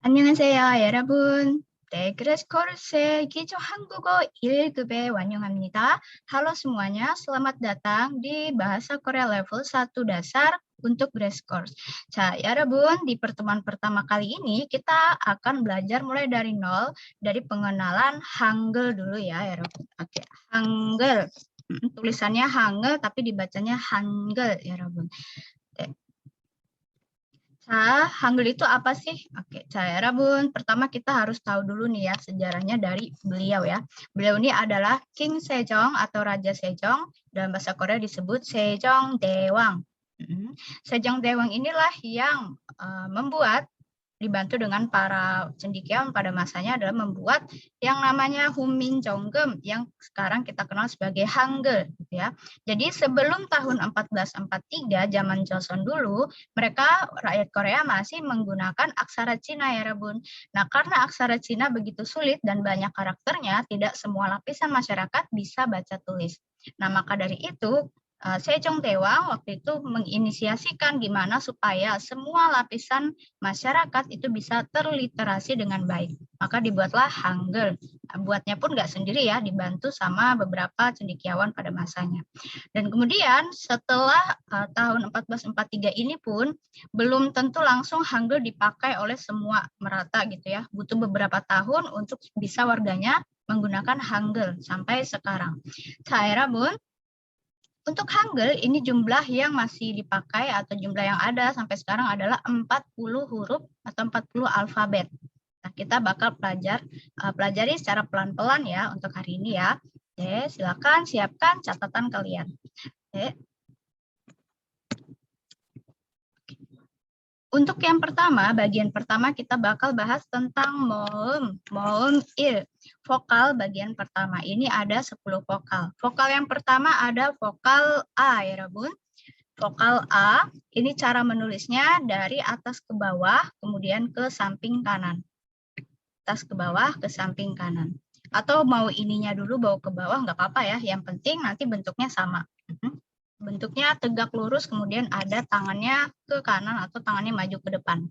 안녕하세요, 여러분. 네, 그래서 코र्스의 기초 한국어 1급에 환영합니다. Halo semuanya, selamat datang di Bahasa Korea Level 1 Dasar untuk Grace Course. 자, 여러분, di pertemuan pertama kali ini kita akan belajar mulai dari nol, dari pengenalan Hangul dulu ya, 여러분. Oke, Hangul. Tulisannya Hangul tapi dibacanya Hangul, 여러분. Oke. Hangul itu apa sih? Oke, 여러분, pertama kita harus tahu dulu nih ya sejarahnya dari beliau ya. Beliau ini adalah King Sejong atau Raja Sejong, dalam bahasa Korea disebut Sejong Daewang. Sejong Daewang inilah yang membuat, dibantu dengan para cendekiawan pada masanya adalah membuat yang namanya Humin Jonggum yang sekarang kita kenal sebagai Hangul gitu ya. Jadi sebelum tahun 1443 zaman Joseon dulu, mereka rakyat Korea masih menggunakan aksara Cina ya Rabun. Nah, karena aksara Cina begitu sulit dan banyak karakternya, tidak semua lapisan masyarakat bisa baca tulis. Nah, maka dari itu Sejong Daewang waktu itu menginisiasikan gimana supaya semua lapisan masyarakat itu bisa terliterasi dengan baik. Maka dibuatlah Hangul. Buatnya pun nggak sendiri ya, dibantu sama beberapa cendekiawan pada masanya. Dan kemudian setelah tahun 1443 ini pun belum tentu langsung Hangul dipakai oleh semua merata gitu ya. Butuh beberapa tahun untuk bisa warganya menggunakan Hangul sampai sekarang. Saya Bun, untuk Hangul ini jumlah yang masih dipakai atau jumlah yang ada sampai sekarang adalah 40 huruf atau 40 alfabet. Nah, kita bakal pelajari secara pelan-pelan ya untuk hari ini ya. Oke, silakan siapkan catatan kalian. Oke. Untuk yang pertama, bagian pertama kita bakal bahas tentang moum il. Vokal bagian pertama. Ini ada 10 vokal. Vokal yang pertama ada vokal A ya, Rabun. Vokal A, ini cara menulisnya dari atas ke bawah, kemudian ke samping kanan. Atas ke bawah, ke samping kanan. Atau mau ininya dulu bawa ke bawah, nggak apa-apa ya. Yang penting nanti bentuknya sama. Bentuknya tegak lurus, kemudian ada tangannya ke kanan atau tangannya maju ke depan.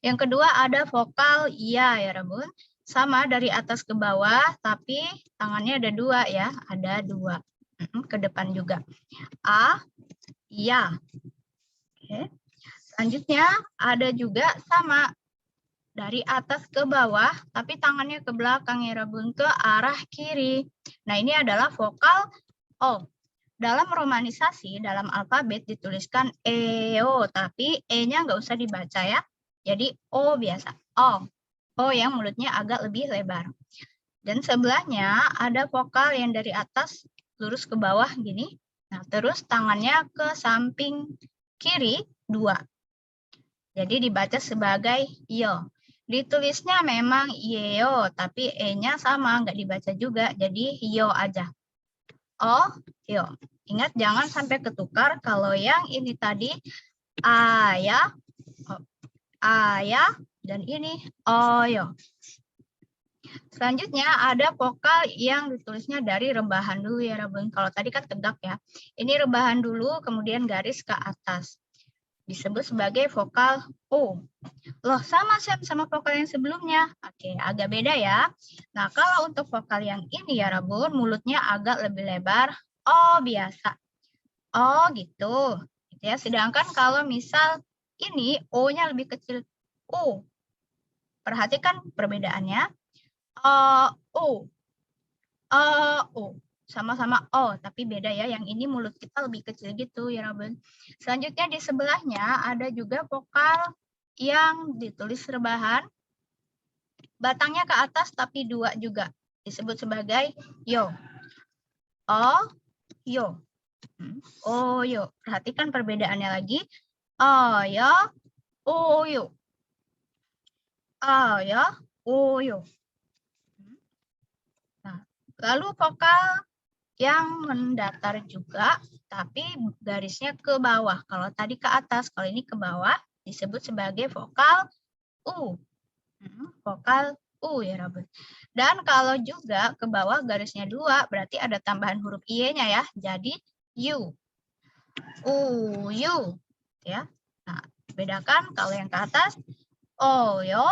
Yang kedua ada vokal iya ya Rabun. Sama dari atas ke bawah, tapi tangannya ada dua ya, ada dua. Ke depan juga. A, iya. Oke. Selanjutnya ada juga sama dari atas ke bawah, tapi tangannya ke belakang ya Rabun, ke arah kiri. Nah ini adalah vokal O. Dalam romanisasi, dalam alfabet dituliskan EO, tapi E-nya nggak usah dibaca ya. Jadi O biasa, O. O yang mulutnya agak lebih lebar. Dan sebelahnya ada vokal yang dari atas lurus ke bawah gini. Nah, terus tangannya ke samping kiri 2. Jadi dibaca sebagai yo. Ditulisnya memang yeo, tapi E-nya sama, nggak dibaca juga. Jadi yo aja. Oh, yo. Ingat jangan sampai ketukar kalau yang ini tadi ayah, ayah, dan ini oyo. Selanjutnya ada vokal yang ditulisnya dari rebahan dulu ya Rabun. Kalau tadi kan tegak ya. Ini rebahan dulu, kemudian garis ke atas. Disebut sebagai vokal O. Loh, sama vokal yang sebelumnya. Oke, agak beda ya. Nah, kalau untuk vokal yang ini ya Rabun, mulutnya agak lebih lebar. Oh, biasa. Oh, gitu. Ya, sedangkan kalau misal ini O-nya lebih kecil. O. Perhatikan perbedaannya. O. O. Sama-sama O, tapi beda ya. Yang ini mulut kita lebih kecil gitu ya Rabun. Selanjutnya di sebelahnya ada juga vokal yang ditulis rebahan. Batangnya ke atas tapi 2 juga. Disebut sebagai yo. O, yo. Oh, yo. Perhatikan perbedaannya lagi. Oh, yo. Oh, yo. Oh, yo. Oh, yo. Nah, lalu vokal yang mendatar juga, tapi garisnya ke bawah. Kalau tadi ke atas, kalau ini ke bawah, disebut sebagai vokal U. Vokal U ya, Rabun. Dan kalau juga ke bawah garisnya 2, berarti ada tambahan huruf I-nya ya. Jadi U. U. Ya. Nah, bedakan kalau yang ke atas, O, yo.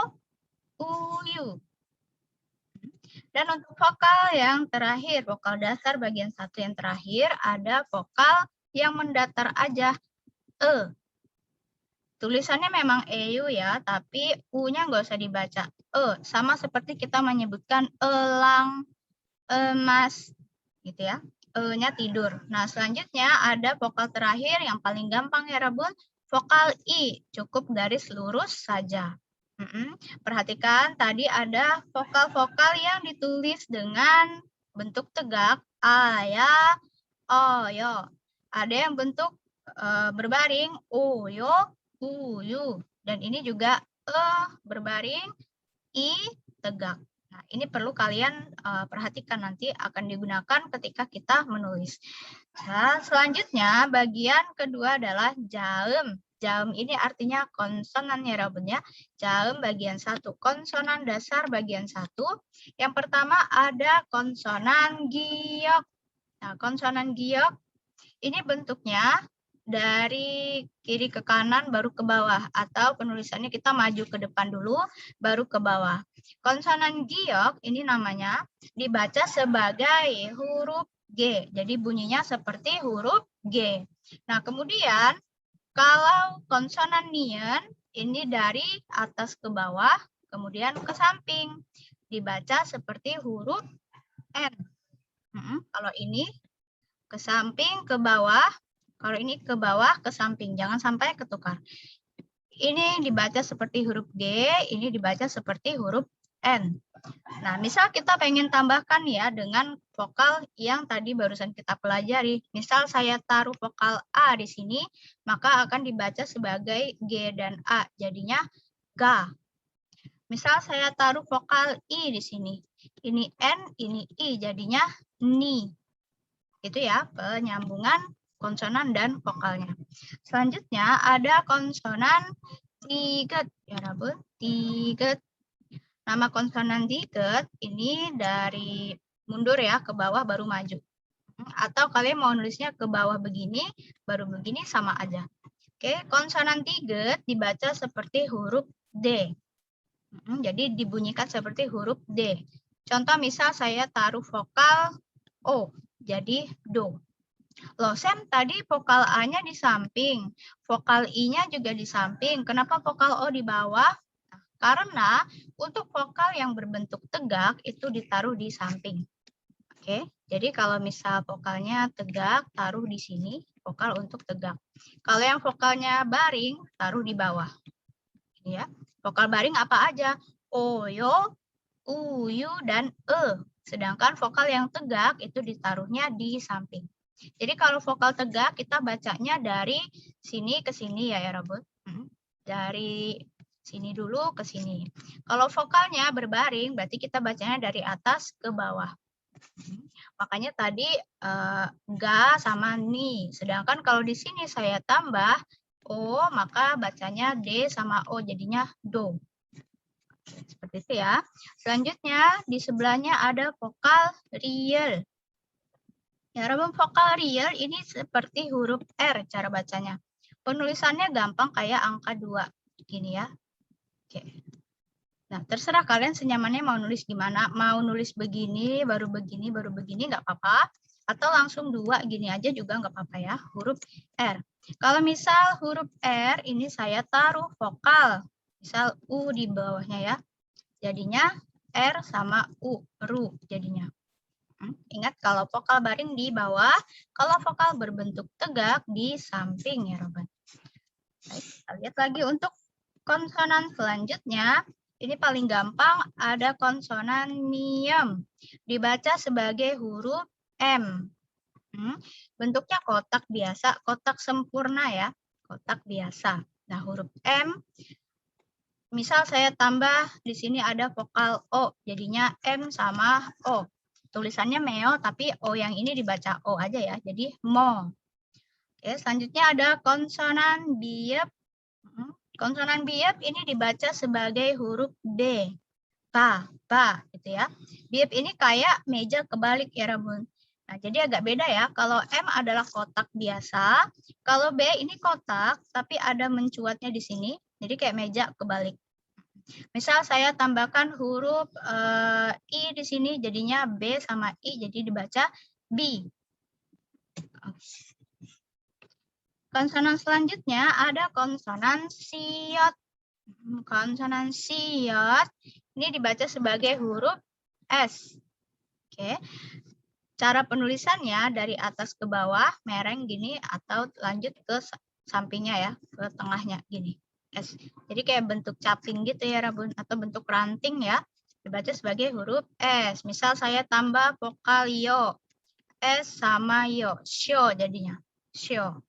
uyu. Dan untuk vokal yang terakhir, vokal dasar bagian satu yang terakhir, ada vokal yang mendatar aja, e. Tulisannya memang EU ya, tapi U-nya nggak usah dibaca. Sama seperti kita menyebutkan elang, emas, gitu ya. E-nya tidur. Nah, selanjutnya ada vokal terakhir yang paling gampang ya, Rabun. Vokal I, cukup garis lurus saja. Perhatikan, tadi ada vokal-vokal yang ditulis dengan bentuk tegak, A, ya, O, yo. Ada yang bentuk berbaring, O, yo, uyu. Dan ini juga berbaring, I tegak. Nah, ini perlu kalian perhatikan nanti akan digunakan ketika kita menulis. Nah, selanjutnya bagian kedua adalah jaem. Jaem ini artinya konsonan ya Rabun ya. Jaem bagian satu, konsonan dasar bagian satu. Yang pertama ada konsonan giok. Nah, konsonan giok ini bentuknya dari kiri ke kanan baru ke bawah, atau penulisannya kita maju ke depan dulu baru ke bawah. Konsonan giok ini namanya dibaca sebagai huruf G. Jadi bunyinya seperti huruf G. Nah, kemudian kalau konsonan nien ini dari atas ke bawah, kemudian ke samping. Dibaca seperti huruf N. Kalau ini ke samping, ke bawah. Kalau ini ke bawah, ke samping. Jangan sampai ketukar. Ini dibaca seperti huruf G, ini dibaca seperti huruf N. Nah, misal kita pengen tambahkan ya dengan vokal yang tadi barusan kita pelajari. Misal saya taruh vokal A di sini, maka akan dibaca sebagai G dan A. Jadinya ga. Misal saya taruh vokal I di sini. Ini N, ini I, jadinya ni. Itu ya penyambungan konsonan dan vokalnya. Selanjutnya ada konsonan tiget ya Rabun, tiget. Nama konsonan tiget ini dari mundur ya ke bawah baru maju. Atau kalian mau nulisnya ke bawah begini, baru begini sama aja. Oke, konsonan tiget dibaca seperti huruf D. Jadi dibunyikan seperti huruf D. Contoh misal saya taruh vokal O, jadi do. Loh, Sam, tadi vokal A-nya di samping, vokal I-nya juga di samping. Kenapa vokal O di bawah? Nah, karena untuk vokal yang berbentuk tegak itu ditaruh di samping. Oke, jadi kalau misal vokalnya tegak, taruh di sini, vokal untuk tegak. Kalau yang vokalnya baring, taruh di bawah. Ya, vokal baring apa aja? O, yo, uyu, dan e. Sedangkan vokal yang tegak itu ditaruhnya di samping. Jadi kalau vokal tegak kita bacanya dari sini ke sini ya Rabun. Dari sini dulu ke sini. Kalau vokalnya berbaring berarti kita bacanya dari atas ke bawah. Makanya tadi ga sama ni. Sedangkan kalau di sini saya tambah o, maka bacanya d sama o, jadinya do. Seperti itu ya. Selanjutnya di sebelahnya ada vokal real. Ya, Rabun, vokal real ini seperti huruf R cara bacanya. Penulisannya gampang kayak angka 2. Gini ya. Oke. Nah, terserah kalian senyamannya mau nulis gimana. Mau nulis begini, baru begini, nggak apa-apa. Atau langsung 2 gini aja juga nggak apa-apa ya. Huruf R. Kalau misal huruf R ini saya taruh vokal. Misal U di bawahnya ya. Jadinya R sama U, ru jadinya. Ingat kalau vokal baring di bawah, kalau vokal berbentuk tegak di samping ya Robert. Baik, kita lihat lagi untuk konsonan selanjutnya. Ini paling gampang ada konsonan miem. Dibaca sebagai huruf M. Bentuknya kotak biasa, kotak sempurna ya. Kotak biasa. Nah, huruf M. Misal saya tambah di sini ada vokal O, jadinya M sama O. Tulisannya meo, tapi O yang ini dibaca O aja ya, jadi mo. Oke, selanjutnya ada konsonan biep. Konsonan biep ini dibaca sebagai huruf D. Ba, gitu ya. Biep ini kayak meja kebalik ya, Rabun. Nah, jadi agak beda ya. Kalau M adalah kotak biasa, kalau B ini kotak, tapi ada mencuatnya di sini. Jadi kayak meja kebalik. Misal saya tambahkan huruf I di sini, jadinya B sama I, jadi dibaca B. Konsonan selanjutnya ada konsonan siot. Konsonan siot ini dibaca sebagai huruf S. Oke. Cara penulisannya dari atas ke bawah, mereng gini, atau lanjut ke sampingnya ya, ke tengahnya gini. S. Jadi kayak bentuk caping gitu ya, Rabun, atau bentuk ranting ya. Dibaca sebagai huruf S. Misal saya tambah vokal yo. S sama yo. Syo jadinya. Syo.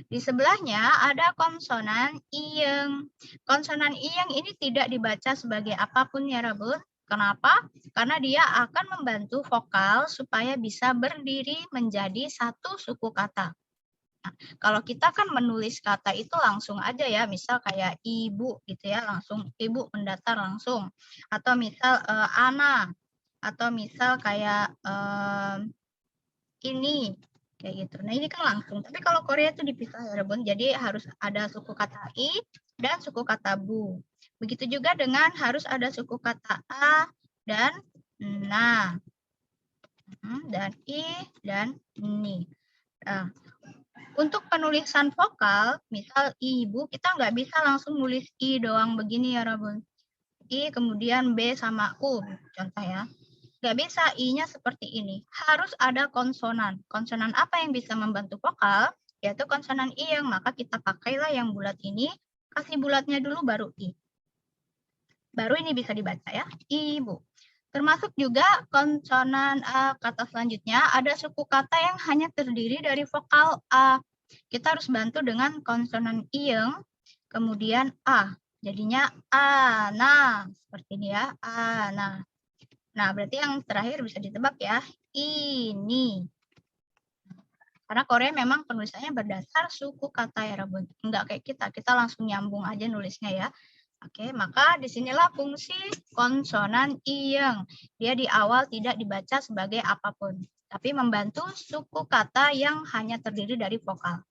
Di sebelahnya ada konsonan iyeng. Konsonan iyeng ini tidak dibaca sebagai apapun ya, Rabun. Kenapa? Karena dia akan membantu vokal supaya bisa berdiri menjadi satu suku kata. Nah, kalau kita kan menulis kata itu langsung aja ya, misal kayak ibu gitu ya, langsung ibu mendatar langsung. Atau misal ana, atau misal kayak ini, kayak gitu. Nah ini kan langsung, tapi kalau Korea itu dipisah ya Bun, jadi harus ada suku kata I dan suku kata bu. Begitu juga dengan harus ada suku kata A dan na, dan I dan ni. Nah, untuk penulisan vokal, misal ibu, kita nggak bisa langsung nulis I doang begini ya, Rabun. I kemudian B sama U, contoh ya. Nggak bisa I-nya seperti ini. Harus ada konsonan. Konsonan apa yang bisa membantu vokal? Yaitu konsonan I yang maka kita pakailah yang bulat ini. Kasih bulatnya dulu baru I. Baru ini bisa dibaca ya, ibu. Termasuk juga konsonan kata selanjutnya, ada suku kata yang hanya terdiri dari vokal A. Kita harus bantu dengan konsonan iyeng, kemudian A. Jadinya A, nah, seperti ini ya, A, nah. Nah, berarti yang terakhir bisa ditebak ya, ini. Karena Korea memang penulisannya berdasar suku kata ya, Rabun. Enggak kayak kita langsung nyambung aja nulisnya ya. Oke, maka disinilah fungsi konsonan iyeng. Dia di awal tidak dibaca sebagai apapun, tapi membantu suku kata yang hanya terdiri dari vokal.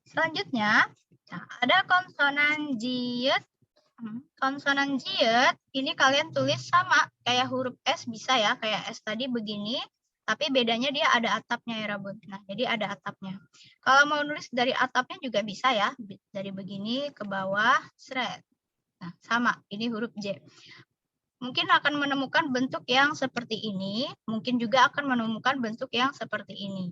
Selanjutnya, nah, ada konsonan jiet. Konsonan jiet, ini kalian tulis sama, kayak huruf S bisa ya, kayak S tadi begini, tapi bedanya dia ada atapnya ya, Rabun. Nah, jadi ada atapnya. Kalau mau nulis dari atapnya juga bisa ya, dari begini ke bawah, seret. Nah, sama, ini huruf J. Mungkin akan menemukan bentuk yang seperti ini, mungkin juga akan menemukan bentuk yang seperti ini.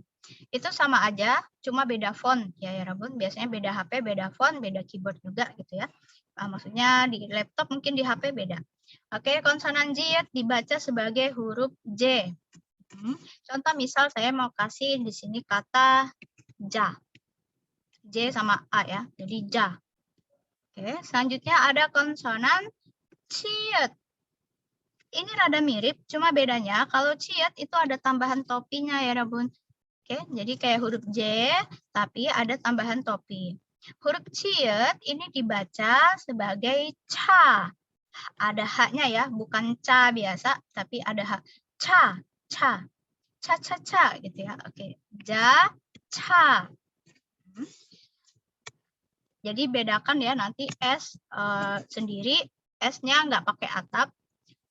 Itu sama aja, cuma beda font ya Rabun. Biasanya beda HP, beda font, beda keyboard juga gitu ya. Maksudnya di laptop mungkin di HP beda. Oke, konsonan J dibaca sebagai huruf J. Contoh misal saya mau kasih di sini kata ja. J sama A ya, jadi ja. Oke, selanjutnya ada konsonan ciet. Ini rada mirip, cuma bedanya kalau ciet itu ada tambahan topinya ya, Rabun. Oke, jadi kayak huruf J, tapi ada tambahan topi. Huruf ciet ini dibaca sebagai ca. Ada haknya ya, bukan ca biasa, tapi ada hak. Ca, ca, ca, ca, ca, gitu ya. Oke, ja, ca. Jadi bedakan ya nanti S sendiri, S-nya nggak pakai atap.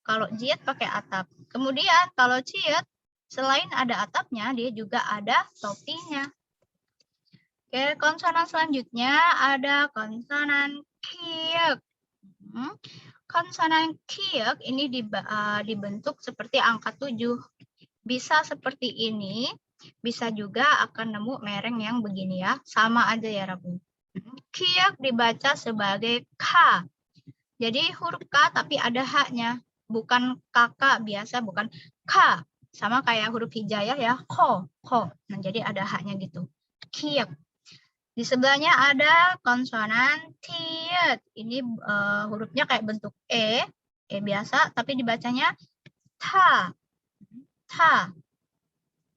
Kalau jiet pakai atap. Kemudian kalau ciet, selain ada atapnya, dia juga ada topinya. Oke, konsonan selanjutnya ada konsonan kiek. Konsonan kiek ini dibentuk seperti angka 7. Bisa seperti ini, bisa juga akan nemu mereng yang begini ya. Sama aja ya, Rabu. Kiek dibaca sebagai K. Jadi huruf K tapi ada haknya. Bukan kakak biasa, bukan K. Sama kayak huruf hijayah ya, ko. Nah, jadi ada haknya gitu. Kiek. Di sebelahnya ada konsonan tiet. Ini hurufnya kayak bentuk E biasa, tapi dibacanya ta. Ta.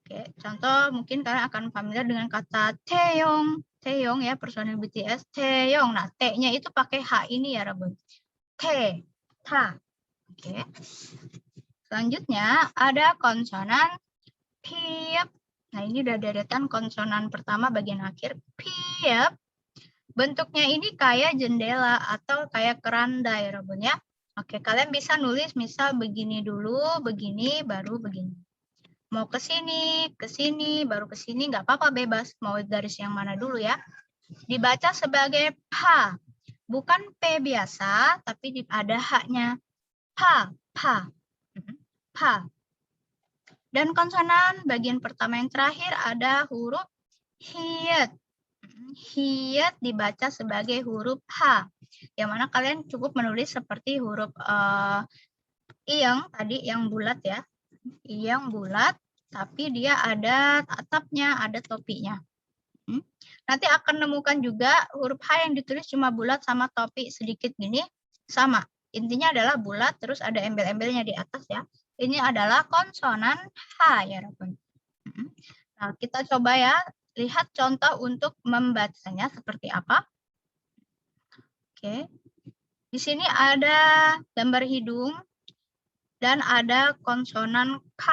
Oke, contoh mungkin kalian akan familiar dengan kata Taeyong. Taeyong ya, personil BTS. Taeyong. Nah, T-nya itu pakai H ini ya, Rabun. T. Ta. Oke. Selanjutnya ada konsonan piep. Nah, ini udah deretan konsonan pertama bagian akhir. Piep Bentuknya ini kayak jendela atau kayak keranda ya Robun ya. Oke, kalian bisa nulis misal begini dulu, begini, baru begini. Mau ke sini, baru ke sini, nggak apa-apa bebas. Mau garis yang mana dulu ya. Dibaca sebagai pa. Bukan P biasa, tapi ada haknya. Pa, pa, pa. Dan konsonan bagian pertama yang terakhir ada huruf hiat. Hiat dibaca sebagai huruf H. Yang mana kalian cukup menulis seperti huruf iyang tadi yang bulat ya. Iyang bulat, tapi dia ada atapnya, ada topinya. Nanti akan nemukan juga huruf H yang ditulis cuma bulat sama topi sedikit gini, sama. Intinya adalah bulat, terus ada embel-embelnya di atas ya. Ini adalah konsonan H ya, Robun. Nah, kita coba ya, lihat contoh untuk membacanya seperti apa. Oke. Di sini ada gambar hidung dan ada konsonan K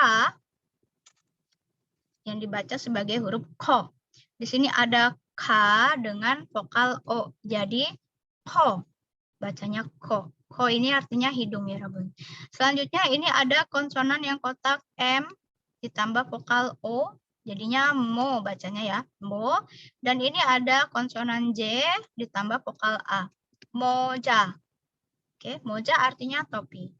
yang dibaca sebagai huruf ko. Di sini ada K dengan vokal O. Jadi ko. Bacanya ko. Ko ini artinya hidung ya, Rabun. Selanjutnya ini ada konsonan yang kotak M ditambah vokal O. Jadinya mo bacanya ya. Mo. Dan ini ada konsonan J ditambah vokal A. Moja. Oke, moja artinya topi.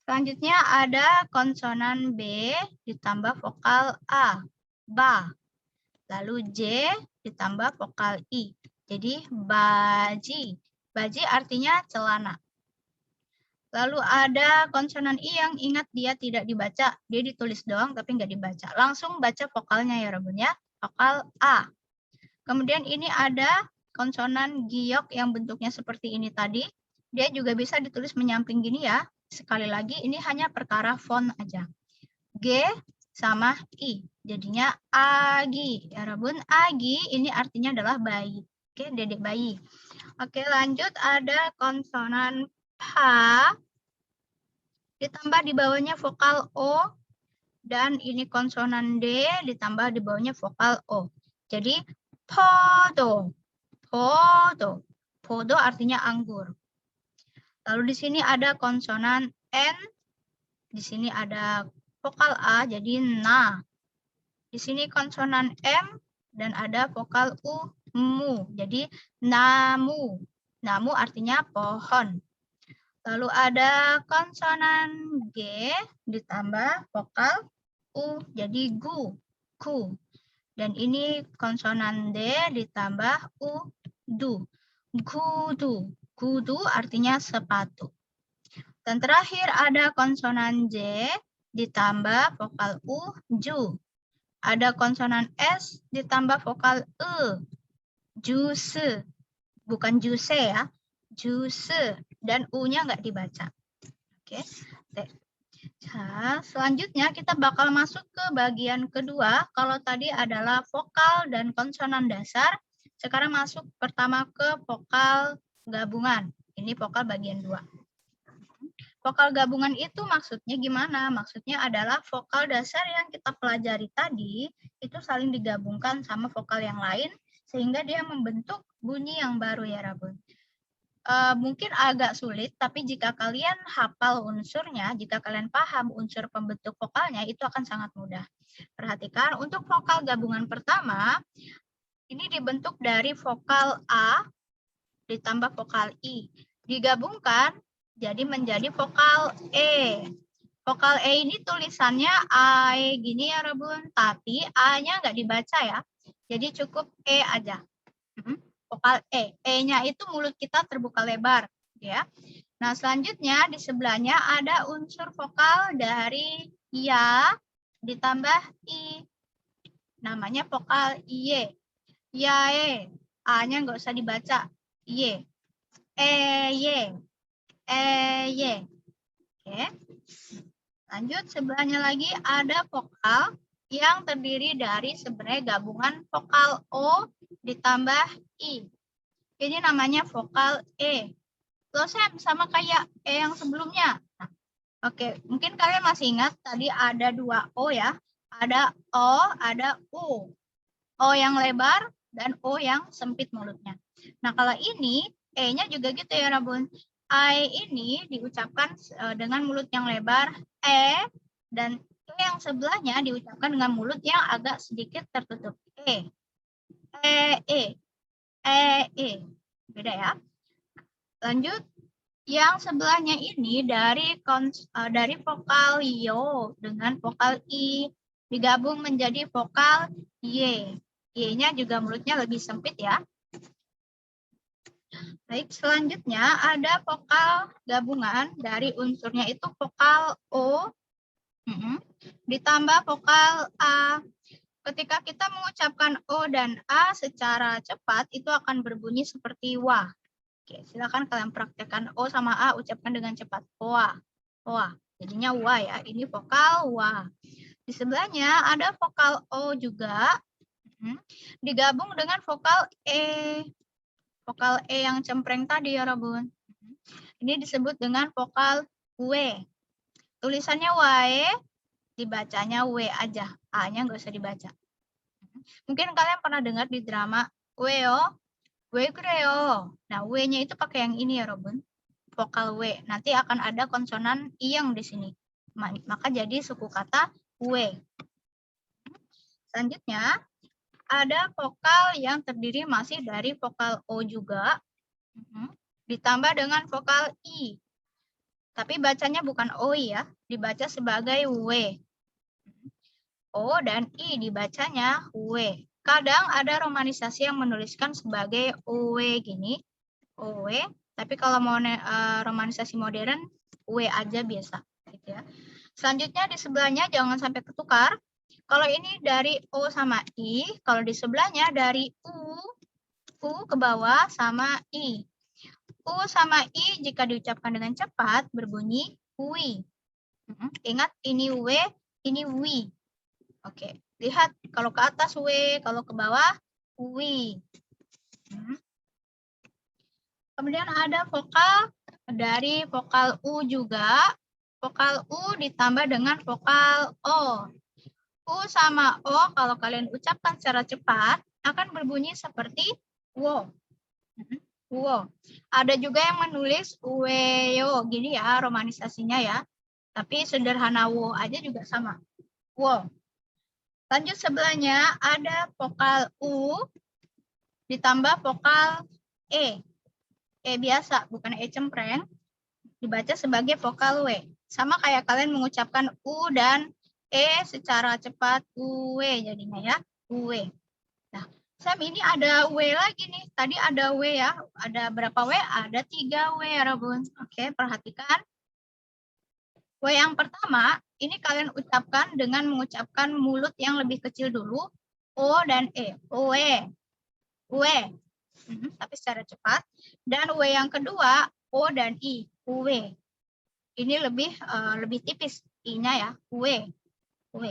Selanjutnya ada konsonan B ditambah vokal A. Ba. Lalu J ditambah vokal I. Jadi baji. Baji artinya celana. Lalu ada konsonan I yang ingat dia tidak dibaca. Dia ditulis doang tapi nggak dibaca. Langsung baca vokalnya ya Rabun ya. Vokal A. Kemudian ini ada konsonan giok yang bentuknya seperti ini tadi. Dia juga bisa ditulis menyamping gini ya. Sekali lagi ini hanya perkara font aja. G sama I. Jadinya agi. Ya Rabun, agi ini artinya adalah bayi. Oke, dedek bayi. Oke, lanjut ada konsonan P ditambah di bawahnya vokal O dan ini konsonan D ditambah di bawahnya vokal O. Jadi podo. Podo. Podo artinya anggur. Lalu di sini ada konsonan N. Di sini ada vokal A jadi na. Di sini konsonan M dan ada vokal U, mu. Jadi namu. Namu artinya pohon. Lalu ada konsonan G ditambah vokal U. Jadi gu, ku. Dan ini konsonan D ditambah U, du. Gudu. Gudu artinya sepatu. Dan terakhir ada konsonan J ditambah vokal U, ju. Ada konsonan S ditambah vokal E. Juse. Bukan juse ya. Juse. Dan U-nya nggak dibaca. Oke. Nah, selanjutnya kita bakal masuk ke bagian kedua. Kalau tadi adalah vokal dan konsonan dasar. Sekarang masuk pertama ke vokal gabungan. Ini vokal bagian 2. Vokal gabungan itu maksudnya gimana? Maksudnya adalah vokal dasar yang kita pelajari tadi itu saling digabungkan sama vokal yang lain sehingga dia membentuk bunyi yang baru ya Rabun. Mungkin agak sulit, tapi jika kalian hafal unsurnya, jika kalian paham unsur pembentuk vokalnya, itu akan sangat mudah. Perhatikan, untuk vokal gabungan pertama, ini dibentuk dari vokal A ditambah vokal I. Digabungkan jadi menjadi vokal E. Vokal E ini tulisannya A gini ya Rabun, tapi A-nya nggak dibaca ya. Jadi cukup E aja. Vokal E. E-nya itu mulut kita terbuka lebar. Ya. Nah selanjutnya di sebelahnya ada unsur vokal dari ya ditambah I. Namanya vokal Y. Yae. A-nya nggak usah dibaca. Y. Y. Y. Oke. Lanjut sebelahnya lagi ada vokal yang terdiri dari sebenarnya gabungan vokal O ditambah I. Ini namanya vokal E. Closem sama kayak E yang sebelumnya. Nah, oke, mungkin kalian masih ingat tadi ada 2 O ya. Ada O, ada U. O yang lebar dan O yang sempit mulutnya. Nah, kalau ini E-nya juga gitu ya, Rabun. I ini diucapkan dengan mulut yang lebar, dan E yang sebelahnya diucapkan dengan mulut yang agak sedikit tertutup. E. Beda ya. Lanjut, yang sebelahnya ini dari vokal yo dengan vokal i digabung menjadi vokal y. Y-nya juga mulutnya lebih sempit ya. Baik, selanjutnya ada vokal gabungan dari unsurnya itu vokal O ditambah vokal A. Ketika kita mengucapkan O dan A secara cepat, itu akan berbunyi seperti wa. Oke, silakan kalian praktekkan O sama A, ucapkan dengan cepat. Wa. Wa. Jadinya wa ya, ini vokal wa. Di sebelahnya ada vokal O juga, digabung dengan vokal E. Vokal E yang cempreng tadi ya, Rabun. Ini disebut dengan vokal W. Tulisannya wae, dibacanya W aja. A-nya nggak usah dibaca. Mungkin kalian pernah dengar di drama Weo, We Kreo. Nah, W-nya itu pakai yang ini ya, Robun. Vokal W. Nanti akan ada konsonan iyang di sini. Maka jadi suku kata W. Selanjutnya, ada vokal yang terdiri masih dari vokal O juga, ditambah dengan vokal I. Tapi bacanya bukan OI ya, dibaca sebagai W. O dan I dibacanya W. Kadang ada romanisasi yang menuliskan sebagai OW gini, OW. Tapi kalau mau romanisasi modern, W aja biasa. Gitu ya. Selanjutnya di sebelahnya jangan sampai ketukar. Kalau ini dari O sama I, kalau di sebelahnya dari U ke bawah sama I. U sama I jika diucapkan dengan cepat berbunyi wi. Ingat ini W, ini wi. Oke, lihat kalau ke atas W, kalau ke bawah wi. Kemudian ada vokal dari vokal U juga. Vokal U ditambah dengan vokal O. U sama O kalau kalian ucapkan secara cepat akan berbunyi seperti wo. Wo. Ada juga yang menulis weyo gini ya romanisasinya ya. Tapi sederhana wo aja juga sama. Wo. Lanjut sebelahnya ada vokal U ditambah vokal E. E biasa, bukan E cempreng. Dibaca sebagai vokal W. Sama kayak kalian mengucapkan U dan E secara cepat U jadinya ya. U. Nah, Sam ini ada W lagi nih. Tadi ada W ya. Ada berapa W? Ada 3 W ya, Rabun. Oke, perhatikan. W yang pertama, ini kalian ucapkan dengan mengucapkan mulut yang lebih kecil dulu. O dan E. W. W. Tapi secara cepat. Dan W yang kedua, O dan I. W. Ini lebih tipis I-nya ya. W. W.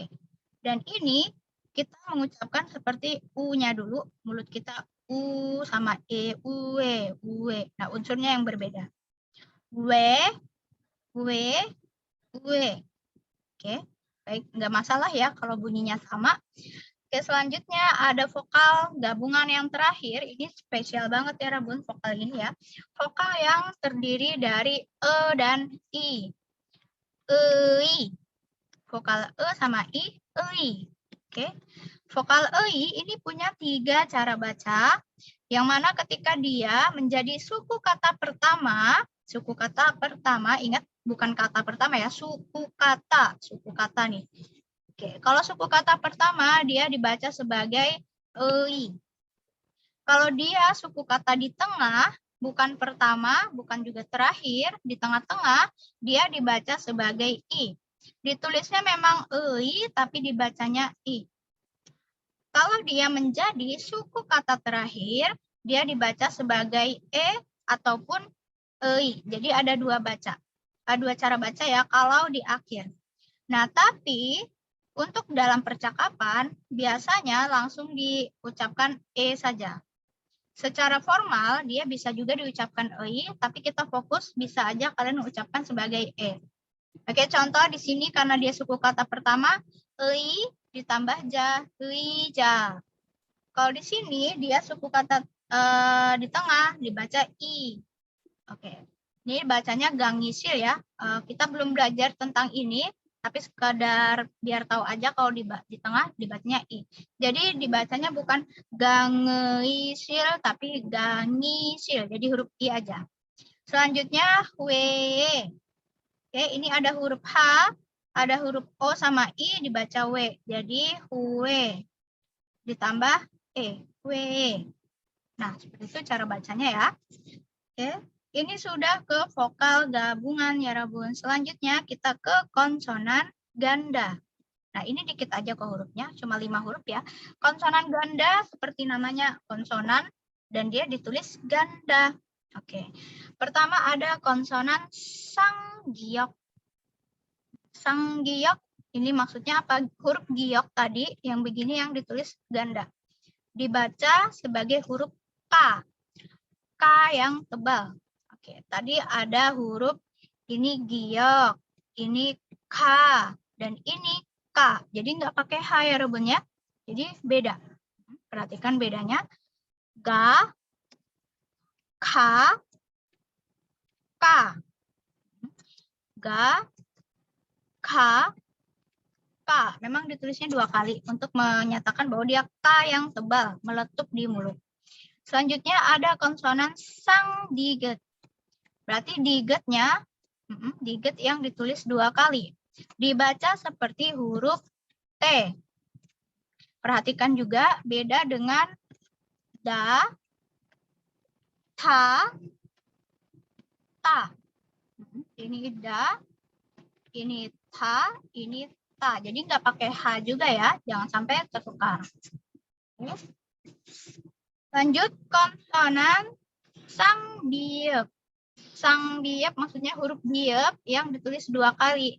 Dan ini kita mengucapkan seperti U-nya dulu. Mulut kita U sama E. U. Nah, unsurnya yang berbeda. W. Oke, baik. Nggak masalah ya kalau bunyinya sama. Oke, selanjutnya ada vokal gabungan yang terakhir. Ini spesial banget ya, Rabun, vokal ini ya. Vokal yang terdiri dari E dan I. I. Vokal E sama I, EI. Oke. Vokal EI ini punya 3 cara baca. Yang mana ketika dia menjadi suku kata pertama, ingat bukan kata pertama ya, suku kata nih. Oke, kalau suku kata pertama dia dibaca sebagai EI. Kalau dia suku kata di tengah, bukan pertama, bukan juga terakhir, di tengah-tengah, dia dibaca sebagai I. Ditulisnya memang EI, tapi dibacanya I. Kalau dia menjadi suku kata terakhir, dia dibaca sebagai E ataupun EI. Jadi ada dua cara baca ya kalau di akhir. Nah, tapi untuk dalam percakapan, biasanya langsung diucapkan E saja. Secara formal, dia bisa juga diucapkan EI, tapi kita fokus bisa aja kalian mengucapkan sebagai E. Oke, contoh di sini karena dia suku kata pertama, EI ditambah ja, EI ja. Kalau di sini dia suku kata di tengah dibaca I. Oke. Ini bacanya gangisil ya. Kita belum belajar tentang ini, tapi sekadar biar tahu aja kalau di tengah dibacanya I. Jadi dibacanya bukan gangisil tapi gangisil. Jadi huruf I aja. Selanjutnya we. Oke, ini ada huruf H, ada huruf O sama I dibaca W. Jadi we ditambah E, we. Nah, seperti itu cara bacanya ya. Oke, ini sudah ke vokal gabungan ya Rabun. Selanjutnya kita ke konsonan ganda. Nah, ini dikit aja ke hurufnya, cuma 5 huruf ya. Konsonan ganda seperti namanya konsonan dan dia ditulis ganda. Oke, pertama ada konsonan sanggiok. Sanggiok, ini maksudnya apa? Huruf giok tadi yang begini yang ditulis ganda. Dibaca sebagai huruf K. K yang tebal. Oke, tadi ada huruf ini giok, ini K, dan ini K. Jadi nggak pakai H ya Ruben ya. Jadi beda. Perhatikan bedanya. Ga, K, K. Ga, K, K. Memang ditulisnya 2 kali untuk menyatakan bahwa dia K yang tebal, meletup di mulut. Selanjutnya ada konsonan sang diget. Berarti digetnya, diget yang ditulis 2 kali. Dibaca seperti huruf T. Perhatikan juga beda dengan da, ta, ta. Ini da, ini ta, ini ta. Jadi nggak pakai H juga ya, jangan sampai tertukar. Lanjut konsonan sang biep. Sang biep maksudnya huruf biep yang ditulis 2 kali.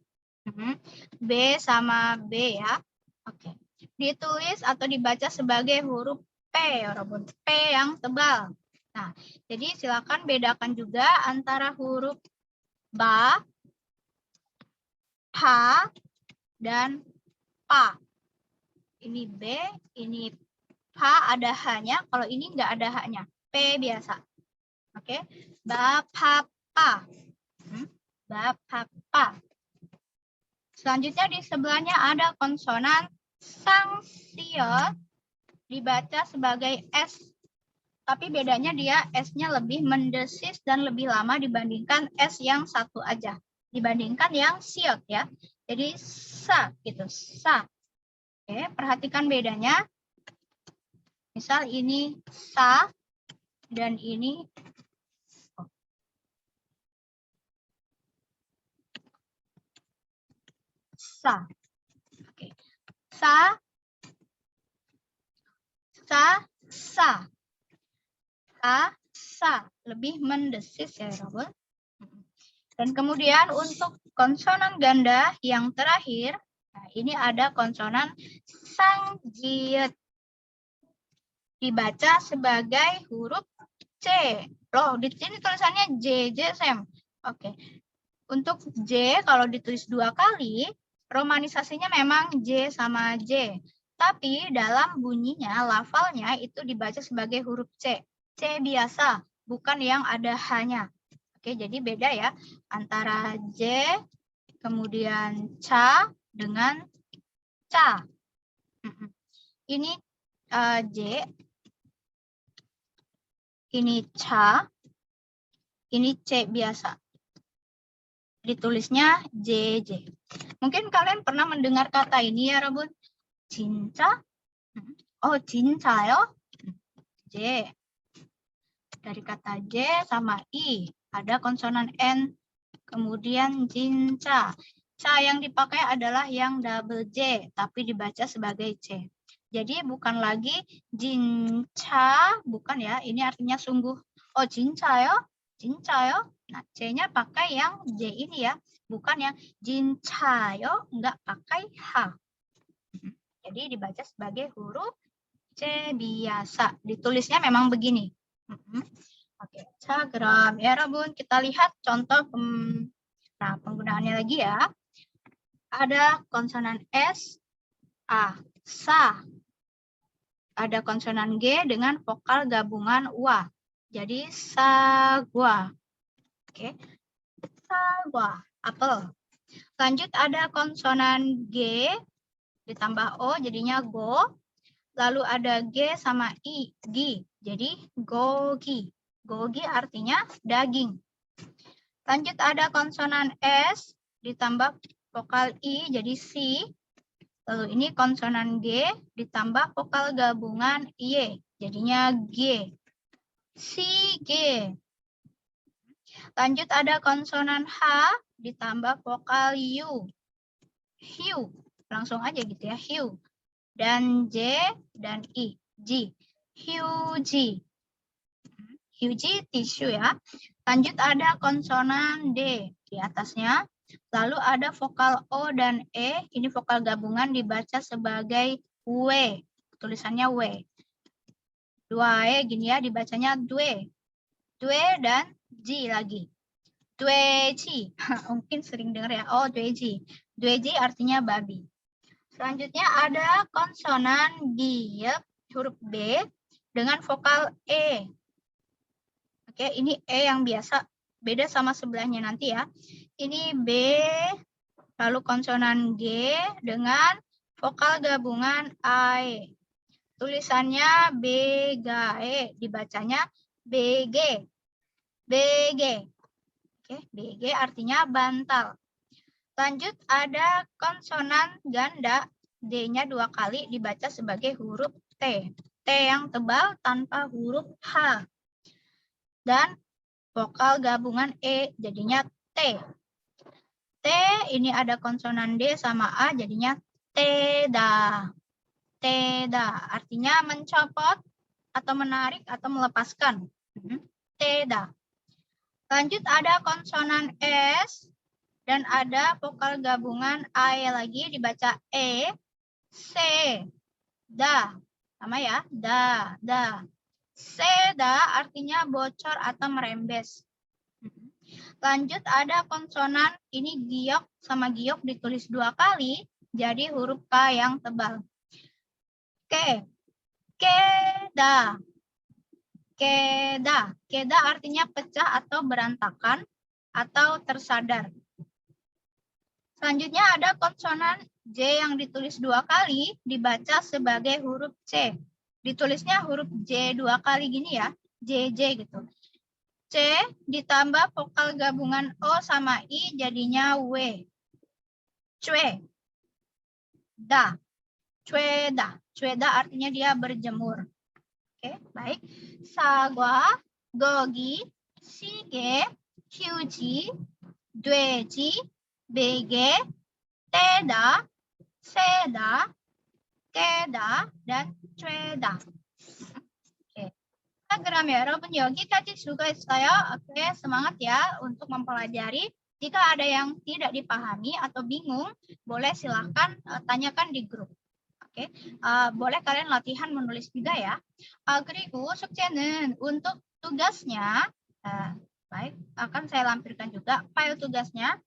B sama B ya. Oke. Ditulis atau dibaca sebagai huruf P, walaupun P yang tebal. Nah, jadi silakan bedakan juga antara huruf ba, H, dan pa. Ini B, ini H ada H-nya. Kalau ini nggak ada H-nya. P biasa. Oke. Ba, pa, pa. Ba, pa, pa. Selanjutnya di sebelahnya ada konsonan sang sio. Dibaca sebagai S. Tapi bedanya dia S-nya lebih mendesis dan lebih lama dibandingkan S yang satu aja. Dibandingkan yang siot ya. Jadi sa gitu, sa. Oke, perhatikan bedanya. Misal ini sa dan ini sa. Oke. Sa, sa, sa. Sa, lebih mendesis ya Robert. Dan kemudian untuk konsonan ganda yang terakhir, nah ini ada konsonan sangjiet. Dibaca sebagai huruf C. Loh, di sini tulisannya J, Sam. Oke. Untuk J kalau ditulis 2 kali, romanisasinya memang J sama J. Tapi dalam bunyinya, lafalnya itu dibaca sebagai huruf C. C biasa, bukan yang ada H-nya. Oke, jadi beda ya antara J, kemudian ca dengan ca. Ini J, ini ca, ini C biasa. Ditulisnya JJ. Mungkin kalian pernah mendengar kata ini ya, Rabun? Cinca? Oh, cincayo? J. Dari kata J sama I. Ada konsonan N. Kemudian cinca. Ca yang dipakai adalah yang double J. Tapi dibaca sebagai C. Jadi bukan lagi jinca. Bukan ya. Ini artinya sungguh. Oh, cincayo? Cincayo? Nah, C-nya pakai yang J ini ya. Bukan yang jincayo. Enggak pakai H. Jadi dibaca sebagai huruf C biasa. Ditulisnya memang begini. Oke, cagram. Ya, Rabun, kita lihat contoh penggunaannya lagi ya. Ada konsonan S, A, sa. ada konsonan G dengan vokal gabungan wa. Jadi sagwa. Oke. Sagwa, apel. Lanjut ada konsonan G ditambah O jadinya go. Lalu ada G sama I, gi. Jadi gogi. Gogi artinya daging. Lanjut ada konsonan S ditambah vokal I jadi si. Lalu ini konsonan G ditambah vokal gabungan Y, jadinya G. Si G. Lanjut ada konsonan H ditambah vokal U. Hiu. Langsung aja gitu ya, hiu. Dan J dan I, G. Hyuji. Hyuji tisu ya. Lanjut ada konsonan D di atasnya. Lalu ada vokal O dan E. Ini vokal gabungan dibaca sebagai W. Tulisannya W. Dua E gini ya, dibacanya dwe. Dwe dan Ji lagi. Dweji. Mungkin sering dengar ya. Oh, dweji. Dweji artinya babi. Selanjutnya ada konsonan giep huruf B dengan vokal E. Oke, ini E yang biasa. Beda sama sebelahnya nanti ya. Ini B, lalu konsonan G dengan vokal gabungan AE. Tulisannya BGE, dibacanya BG. BG. Oke, BG artinya bantal. Lanjut ada konsonan ganda, D-nya 2 kali dibaca sebagai huruf T. T yang tebal tanpa huruf H. Dan vokal gabungan E jadinya T. T ini ada konsonan D sama A jadinya teda. Teda artinya mencopot atau menarik atau melepaskan. Teda. Lanjut ada konsonan S dan ada vokal gabungan AE lagi dibaca E, C, da. Sama ya, da, da. Seda artinya bocor atau merembes. Lanjut ada konsonan, ini giok sama giok ditulis 2 kali, jadi huruf K yang tebal. Ke, keda. Keda. Keda artinya pecah atau berantakan atau tersadar. Selanjutnya ada konsonan J yang ditulis 2 kali, dibaca sebagai huruf C. Ditulisnya huruf J 2 kali gini ya, JJ gitu. C ditambah vokal gabungan O sama I jadinya W. Cue. Da. Cueda. Cueda artinya dia berjemur. Oke, baik. Sagwa, gogi, sige, hyuji, dweji, bege, teda, seda, keda, dan cueda. Keren ya, 여러분 여기까지 수고했어요. Oke, semangat ya untuk mempelajari. Jika ada yang tidak dipahami atau bingung, boleh silahkan tanyakan di grup. Oke, boleh kalian latihan menulis juga ya. 그리고 숙제는 untuk tugasnya, baik, akan saya lampirkan juga file tugasnya.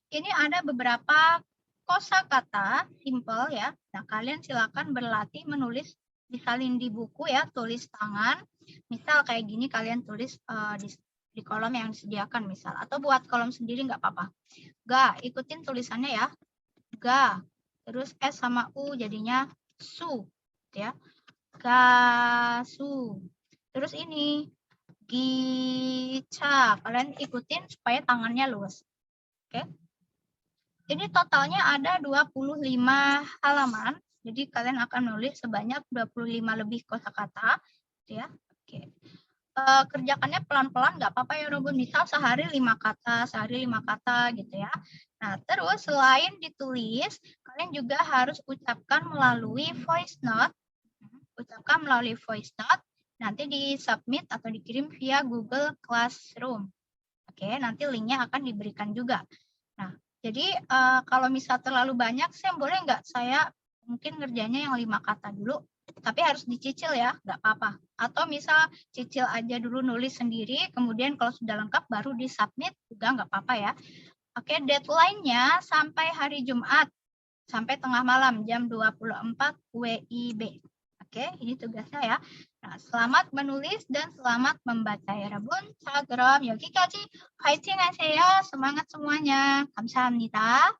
Ini ada beberapa kosakata simple ya. Nah, kalian silakan berlatih menulis, disalin di buku ya, tulis tangan. Misal kayak gini kalian tulis di kolom yang disediakan misal. Atau buat kolom sendiri nggak apa-apa. Ga, ikutin tulisannya ya. Ga. Terus S sama U jadinya su. Ya. Ga, su. Terus ini. Gica. Kalian ikutin supaya tangannya luas. Oke. Ini totalnya ada 25 halaman. Jadi kalian akan menulis sebanyak 25 lebih kosakata. Ya. Oke. Kerjakannya pelan-pelan nggak apa-apa ya Robun. Misal sehari 5 kata, sehari 5 kata gitu ya. Nah, terus selain ditulis, kalian juga harus ucapkan melalui voice note. Ucapkan melalui voice note, nanti di-submit atau dikirim via Google Classroom. Oke, nanti linknya akan diberikan juga. Nah, jadi kalau misal terlalu banyak, saya boleh nggak saya mungkin ngerjainnya yang 5 kata dulu. Tapi harus dicicil ya, nggak apa-apa. Atau misal cicil aja dulu nulis sendiri, kemudian kalau sudah lengkap baru disubmit, juga nggak apa-apa ya. Oke, deadline-nya sampai hari Jumat, sampai tengah malam, jam 24 WIB. Oke, ini tugasnya ya. Nah, selamat menulis dan selamat membaca ya, 여러분. 자, 그럼 여기까지 파이팅 하세요. semangat semuanya. 감사합니다.